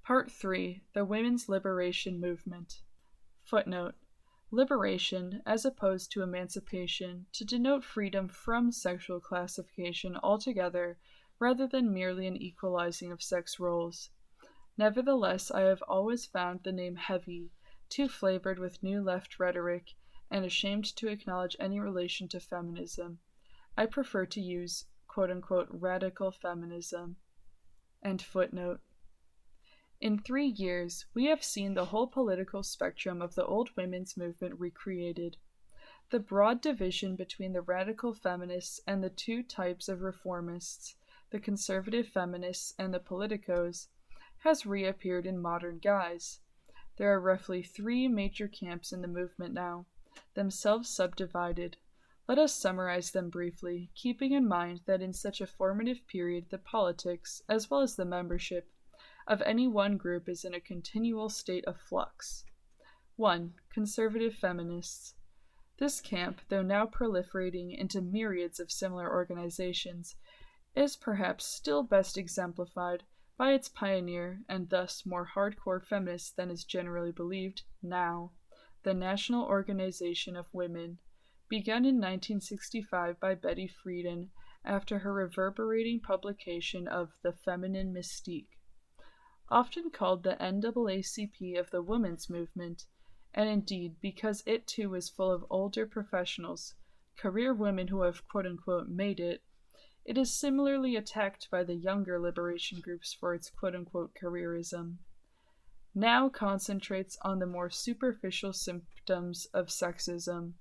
Part 3. The Women's Liberation Movement. Footnote. Liberation, as opposed to emancipation, to denote freedom from sexual classification altogether, rather than merely an equalizing of sex roles. Nevertheless, I have always found the name heavy, too flavored with New Left rhetoric, and ashamed to acknowledge any relation to feminism. I prefer to use quote-unquote radical feminism. End footnote. In 3 years, we have seen the whole political spectrum of the old women's movement recreated. The broad division between the radical feminists and the two types of reformists, the conservative feminists and the politicos, has reappeared in modern guise. There are roughly 3 major camps in the movement now, themselves subdivided. Let us summarize them briefly, keeping in mind that in such a formative period the politics, as well as the membership, of any one group is in a continual state of flux. 1. Conservative feminists. This camp, though now proliferating into myriads of similar organizations, is perhaps still best exemplified by its pioneer, and thus more hardcore feminist than is generally believed now, the National Organization of Women, begun in 1965 by Betty Friedan after her reverberating publication of The Feminine Mystique. Often called the NAACP of the women's movement, and indeed because it too is full of older professionals, career women who have quote-unquote made it, it is similarly attacked by the younger liberation groups for its quote-unquote careerism. Now concentrates on the more superficial symptoms of sexism,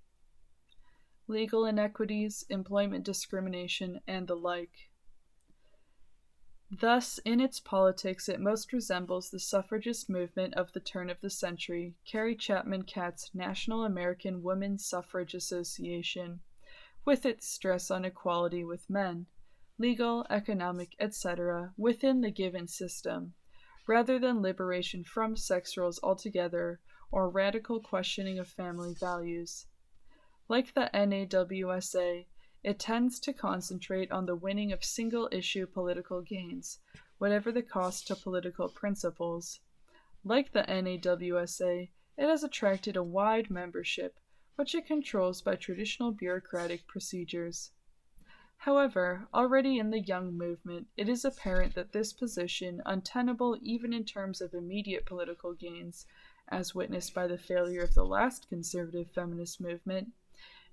legal inequities, employment discrimination, and the like. Thus, in its politics, it most resembles the suffragist movement of the turn of the century, Carrie Chapman Catt's National American Women's Suffrage Association, with its stress on equality with men, legal, economic, etc., within the given system, rather than liberation from sex roles altogether or radical questioning of family values. Like the NAWSA, it tends to concentrate on the winning of single-issue political gains, whatever the cost to political principles. Like the NAWSA, it has attracted a wide membership, which it controls by traditional bureaucratic procedures. However, already in the young movement, it is apparent that this position, untenable even in terms of immediate political gains, as witnessed by the failure of the last conservative feminist movement,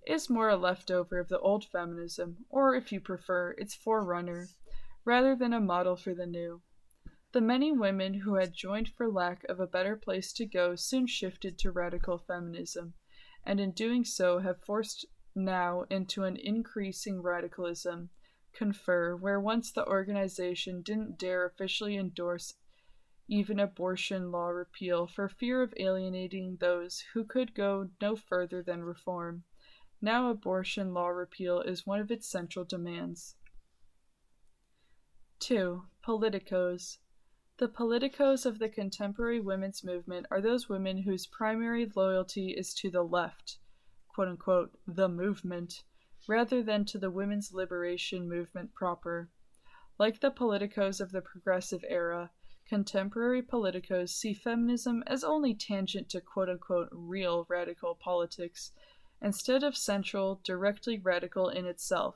is more a leftover of the old feminism, or, if you prefer, its forerunner, rather than a model for the new. The many women who had joined for lack of a better place to go soon shifted to radical feminism, and in doing so have forced now into an increasing radicalism, confer, where once the organization didn't dare officially endorse even abortion law repeal for fear of alienating those who could go no further than reform. Now abortion law repeal is one of its central demands. 2. Politicos. The politicos of the contemporary women's movement are those women whose primary loyalty is to the left, quote-unquote, the movement, rather than to the women's liberation movement proper. Like the politicos of the progressive era, contemporary politicos see feminism as only tangent to quote-unquote real radical politics, instead of central, directly radical in itself.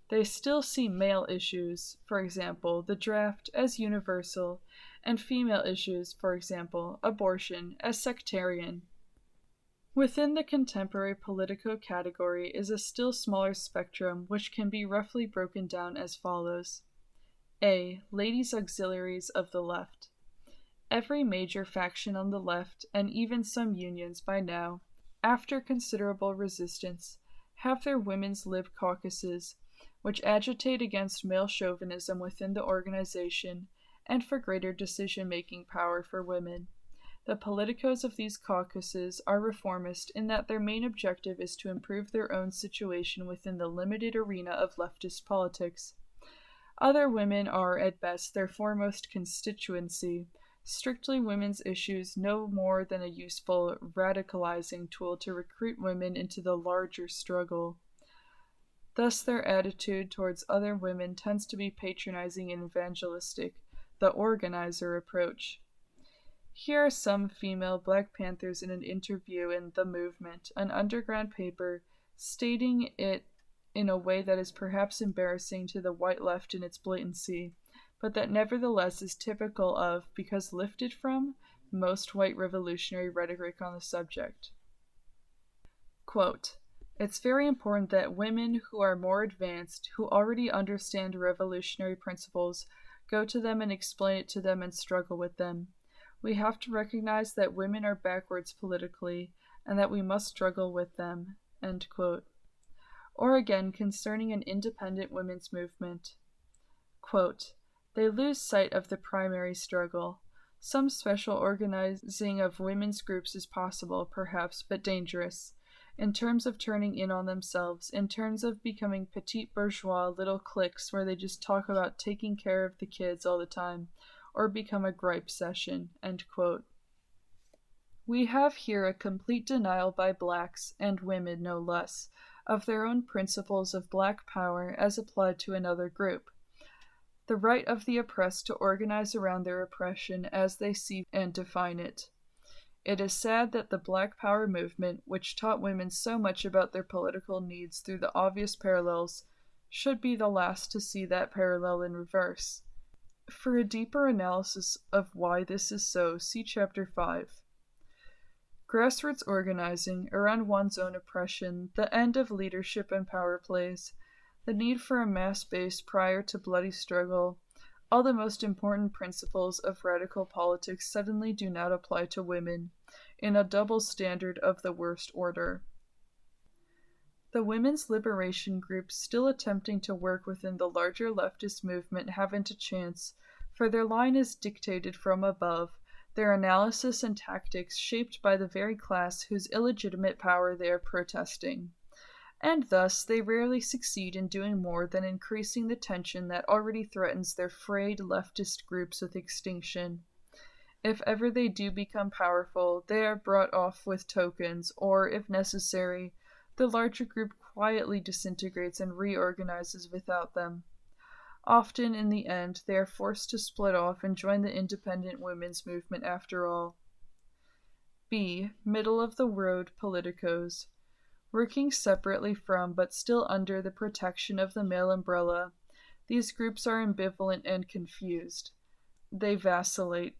They still see male issues, for example, the draft, as universal, and female issues, for example, abortion, as sectarian. Within the contemporary politico category is a still smaller spectrum which can be roughly broken down as follows. A. Ladies' auxiliaries of the left. Every major faction on the left, and even some unions by now, after considerable resistance, have their women's lib caucuses, which agitate against male chauvinism within the organization and for greater decision-making power for women. The politicos of these caucuses are reformist in that their main objective is to improve their own situation within the limited arena of leftist politics. Other women are, at best, their foremost constituency, strictly women's issues no more than a useful radicalizing tool to recruit women into the larger struggle. Thus their attitude towards other women tends to be patronizing and evangelistic, the organizer approach. Here are some female Black Panthers in an interview in The Movement, an underground paper, stating it in a way that is perhaps embarrassing to the white left in its blatancy, but that nevertheless is typical of, because lifted from, most white revolutionary rhetoric on the subject. Quote, "It's very important that women who are more advanced, who already understand revolutionary principles, go to them and explain it to them and struggle with them. We have to recognize that women are backwards politically, and that we must struggle with them." End quote. Or again, concerning an independent women's movement. Quote, "They lose sight of the primary struggle. Some special organizing of women's groups is possible, perhaps, but dangerous. In terms of turning in on themselves, in terms of becoming petite bourgeois little cliques where they just talk about taking care of the kids all the time, or become a gripe session." End quote. We have here a complete denial by blacks, and women no less, of their own principles of black power as applied to another group. The right of the oppressed to organize around their oppression as they see and define it. It is sad that the Black Power movement, which taught women so much about their political needs through the obvious parallels, should be the last to see that parallel in reverse. For a deeper analysis of why this is so, see Chapter 5. Grassroots organizing around one's own oppression, the end of leadership and power plays, the need for a mass base prior to bloody struggle, all the most important principles of radical politics suddenly do not apply to women, in a double standard of the worst order. The women's liberation groups still attempting to work within the larger leftist movement haven't a chance, for their line is dictated from above, their analysis and tactics shaped by the very class whose illegitimate power they are protesting. And thus they rarely succeed in doing more than increasing the tension that already threatens their frayed leftist groups with extinction. If ever they do become powerful, they are brought off with tokens, or, if necessary, the larger group quietly disintegrates and reorganizes without them. Often, in the end, they are forced to split off and join the independent women's movement after all. B. Middle-of-the-road politicos. Working separately from but still under the protection of the male umbrella, these groups are ambivalent and confused. They vacillate.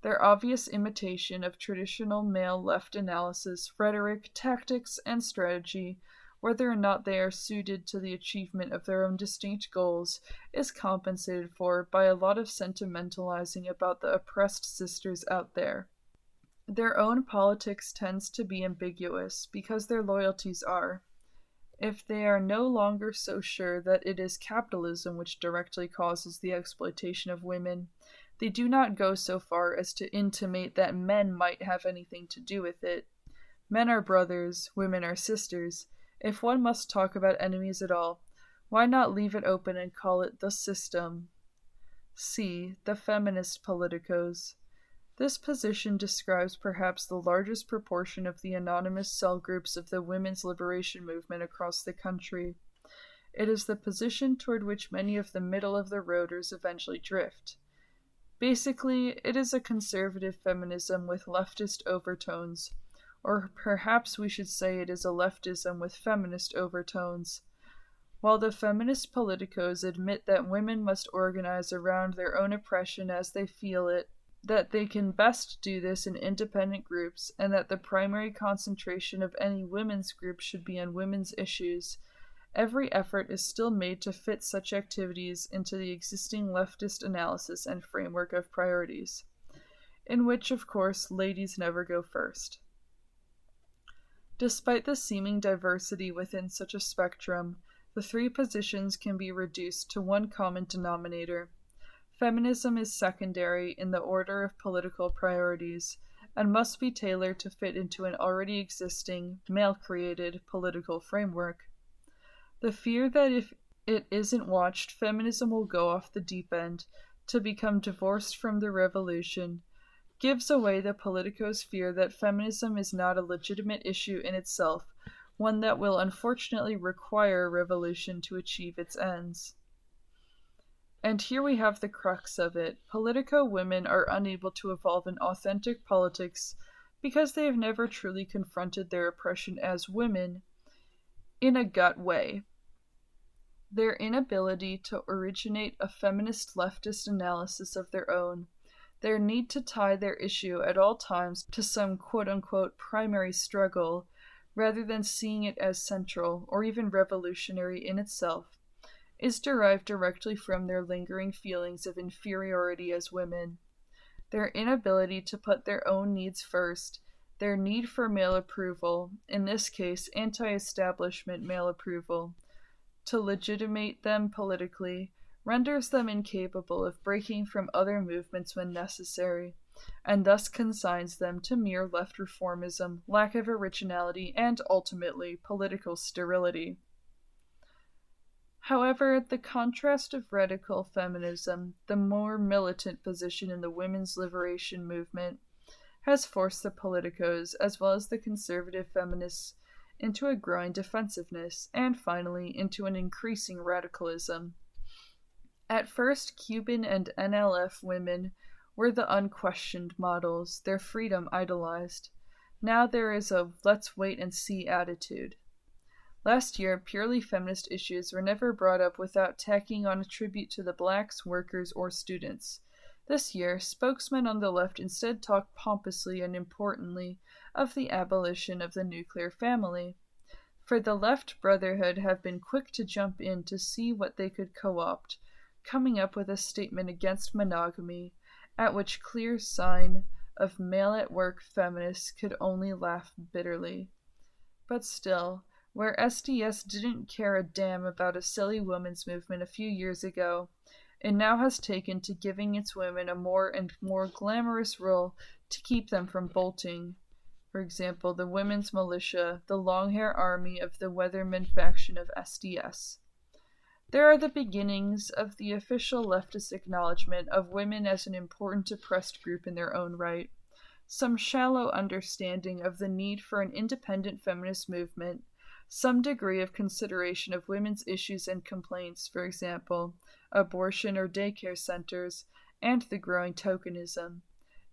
Their obvious imitation of traditional male left analysis, rhetoric, tactics, and strategy, whether or not they are suited to the achievement of their own distinct goals, is compensated for by a lot of sentimentalizing about the oppressed sisters out there. Their own politics tends to be ambiguous, because their loyalties are. If they are no longer so sure that it is capitalism which directly causes the exploitation of women, they do not go so far as to intimate that men might have anything to do with it. Men are brothers, women are sisters. If one must talk about enemies at all, why not leave it open and call it the system? C. The feminist politicos. This position describes perhaps the largest proportion of the anonymous cell groups of the women's liberation movement across the country. It is the position toward which many of the middle-of-the-roaders eventually drift. Basically, it is a conservative feminism with leftist overtones, or perhaps we should say it is a leftism with feminist overtones. While the feminist politicos admit that women must organize around their own oppression as they feel it, that they can best do this in independent groups, and that the primary concentration of any women's group should be on women's issues, every effort is still made to fit such activities into the existing leftist analysis and framework of priorities, in which, of course, ladies never go first. Despite the seeming diversity within such a spectrum, the three positions can be reduced to one common denominator. Feminism is secondary in the order of political priorities, and must be tailored to fit into an already existing, male-created political framework. The fear that if it isn't watched, feminism will go off the deep end, to become divorced from the revolution, gives away the politicos' fear that feminism is not a legitimate issue in itself, one that will unfortunately require a revolution to achieve its ends. And here we have the crux of it. Politico women are unable to evolve in authentic politics because they have never truly confronted their oppression as women in a gut way. Their inability to originate a feminist leftist analysis of their own, their need to tie their issue at all times to some quote-unquote primary struggle, rather than seeing it as central or even revolutionary in itself, is derived directly from their lingering feelings of inferiority as women. Their inability to put their own needs first, their need for male approval, in this case anti-establishment male approval, to legitimate them politically, renders them incapable of breaking from other movements when necessary, and thus consigns them to mere left reformism, lack of originality, and ultimately political sterility. However, the contrast of radical feminism, the more militant position in the women's liberation movement, has forced the politicos, as well as the conservative feminists, into a growing defensiveness, and finally into an increasing radicalism. At first, Cuban and NLF women were the unquestioned models, their freedom idolized. Now there is a let's wait and see attitude. Last year, purely feminist issues were never brought up without tacking on a tribute to the blacks, workers, or students. This year, spokesmen on the left instead talk pompously and importantly of the abolition of the nuclear family. For the left brotherhood have been quick to jump in to see what they could co-opt, coming up with a statement against monogamy, at which clear sign of male-at-work feminists could only laugh bitterly. But still, where SDS didn't care a damn about a silly women's movement a few years ago, it now has taken to giving its women a more and more glamorous role to keep them from bolting. For example, the women's militia, the long-hair army of the Weatherman faction of SDS. There are the beginnings of the official leftist acknowledgement of women as an important oppressed group in their own right, some shallow understanding of the need for an independent feminist movement, some degree of consideration of women's issues and complaints, for example, abortion or daycare centers, and the growing tokenism.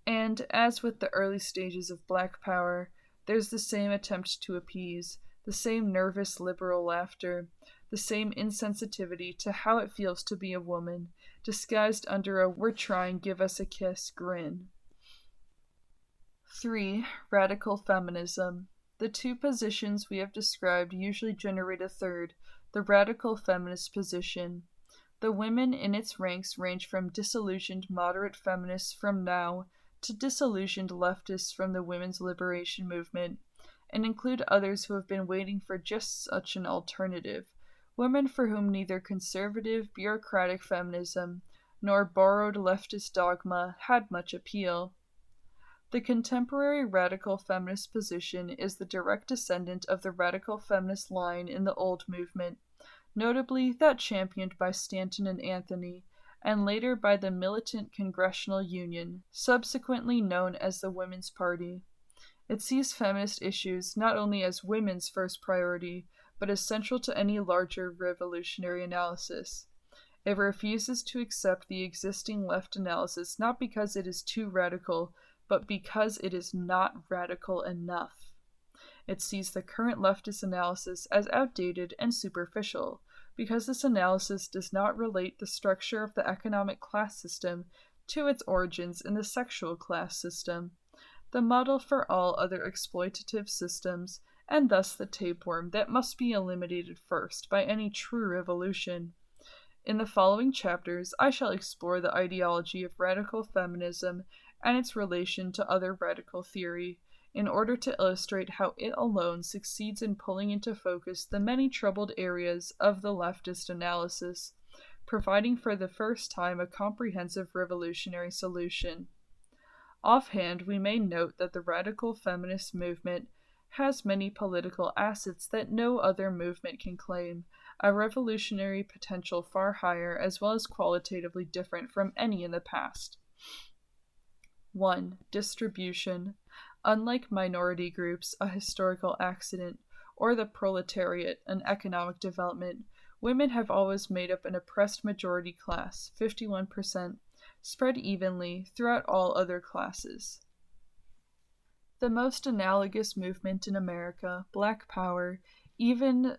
And, as with the early stages of Black Power, there's the same attempt to appease, the same nervous liberal laughter, the same insensitivity to how it feels to be a woman, disguised under a "we're trying, give us a kiss" grin. 3. Radical feminism. The two positions we have described usually generate a third, the radical feminist position. The women in its ranks range from disillusioned moderate feminists from now to disillusioned leftists from the women's liberation movement, and include others who have been waiting for just such an alternative, women for whom neither conservative, bureaucratic feminism nor borrowed leftist dogma had much appeal. The contemporary radical feminist position is the direct descendant of the radical feminist line in the old movement, notably that championed by Stanton and Anthony, and later by the militant Congressional Union, subsequently known as the Women's Party. It sees feminist issues not only as women's first priority, but as central to any larger revolutionary analysis. It refuses to accept the existing left analysis not because it is too radical, but because it is not radical enough. It sees the current leftist analysis as outdated and superficial, because this analysis does not relate the structure of the economic class system to its origins in the sexual class system, the model for all other exploitative systems, and thus the tapeworm that must be eliminated first by any true revolution. In the following chapters, I shall explore the ideology of radical feminism and its relation to other radical theory, in order to illustrate how it alone succeeds in pulling into focus the many troubled areas of the leftist analysis, providing for the first time a comprehensive revolutionary solution. Offhand, we may note that the radical feminist movement has many political assets that no other movement can claim, a revolutionary potential far higher as well as qualitatively different from any in the past. 1. Distribution. Unlike minority groups, a historical accident, or the proletariat, an economic development, women have always made up an oppressed majority class, 51%, spread evenly throughout all other classes. The most analogous movement in America, Black Power, even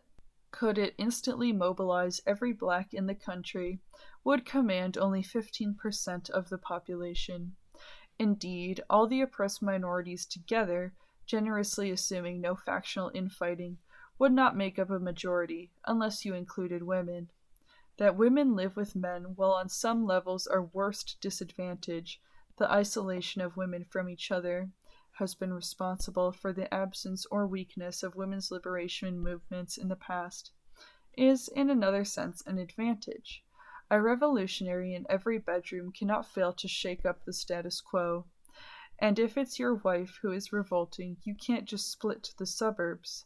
could it instantly mobilize every black in the country, would command only 15% of the population. Indeed, all the oppressed minorities together, generously assuming no factional infighting, would not make up a majority, unless you included women. That women live with men will on some levels are worst disadvantage, the isolation of women from each other, has been responsible for the absence or weakness of women's liberation movements in the past, is in another sense an advantage. A revolutionary in every bedroom cannot fail to shake up the status quo. And if it's your wife who is revolting, you can't just split to the suburbs.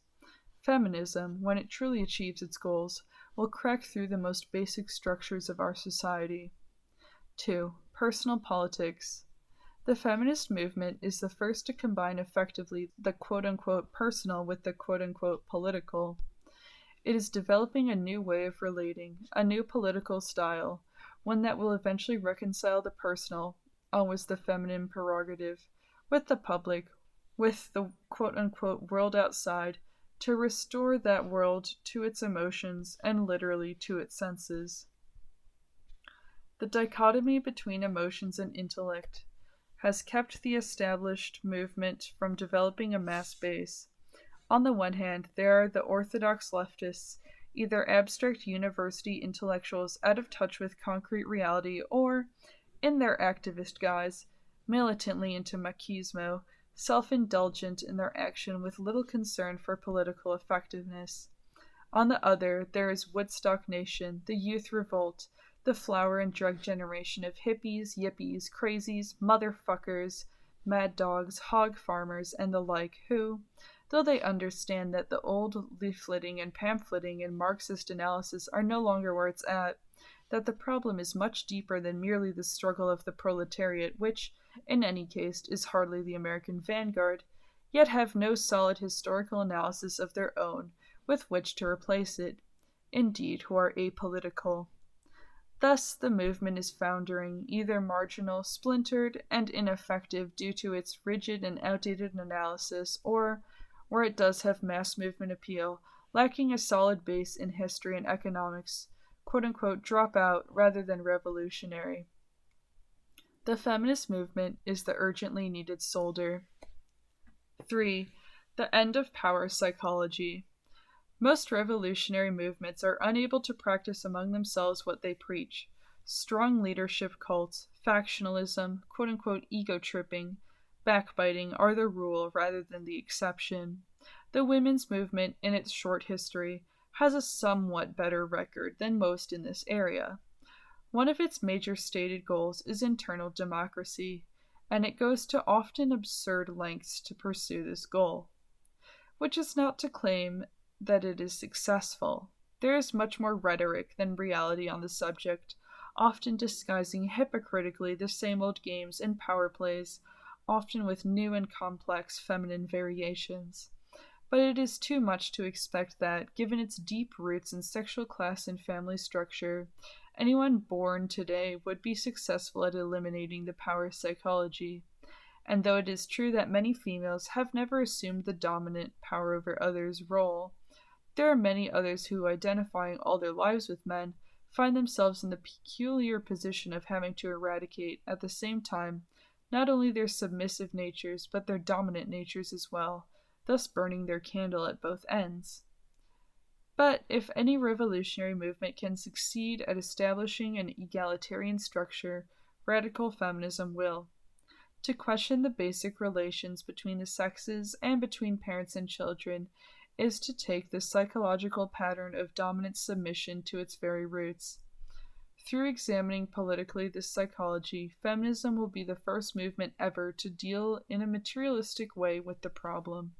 Feminism, when it truly achieves its goals, will crack through the most basic structures of our society. 2. Personal politics. The feminist movement is the first to combine effectively the quote-unquote personal with the quote-unquote political. It is developing a new way of relating, a new political style, one that will eventually reconcile the personal, always the feminine prerogative, with the public, with the quote-unquote world outside, to restore that world to its emotions and literally to its senses. The dichotomy between emotions and intellect has kept the established movement from developing a mass base. On the one hand, there are the orthodox leftists, either abstract university intellectuals out of touch with concrete reality or, in their activist guise, militantly into machismo, self-indulgent in their action with little concern for political effectiveness. On the other, there is Woodstock Nation, the youth revolt, the flower and drug generation of hippies, yippies, crazies, motherfuckers, mad dogs, hog farmers, and the like, who, though they understand that the old leafleting and pamphleting and Marxist analysis are no longer where it's at, that the problem is much deeper than merely the struggle of the proletariat, which, in any case, is hardly the American vanguard, yet have no solid historical analysis of their own with which to replace it, indeed, who are apolitical. Thus, the movement is foundering, either marginal, splintered, and ineffective due to its rigid and outdated analysis, or, where it does have mass movement appeal, lacking a solid base in history and economics, quote-unquote drop out rather than revolutionary. The feminist movement is the urgently needed soldier. 3. The end of power psychology. Most revolutionary movements are unable to practice among themselves what they preach. Strong leadership cults, factionalism, quote-unquote ego-tripping, backbiting are the rule rather than the exception. The women's movement, in its short history, has a somewhat better record than most in this area. One of its major stated goals is internal democracy, and it goes to often absurd lengths to pursue this goal, which is not to claim that it is successful. There is much more rhetoric than reality on the subject, often disguising hypocritically the same old games and power plays, often with new and complex feminine variations. But it is too much to expect that, given its deep roots in sexual class and family structure, anyone born today would be successful at eliminating the power psychology. And though it is true that many females have never assumed the dominant power over others role, there are many others who, identifying all their lives with men, find themselves in the peculiar position of having to eradicate, at the same time, not only their submissive natures, but their dominant natures as well, thus burning their candle at both ends. But if any revolutionary movement can succeed at establishing an egalitarian structure, radical feminism will. To question the basic relations between the sexes and between parents and children is to take the psychological pattern of dominant submission to its very roots. Through examining politically this psychology, feminism will be the first movement ever to deal in a materialistic way with the problem.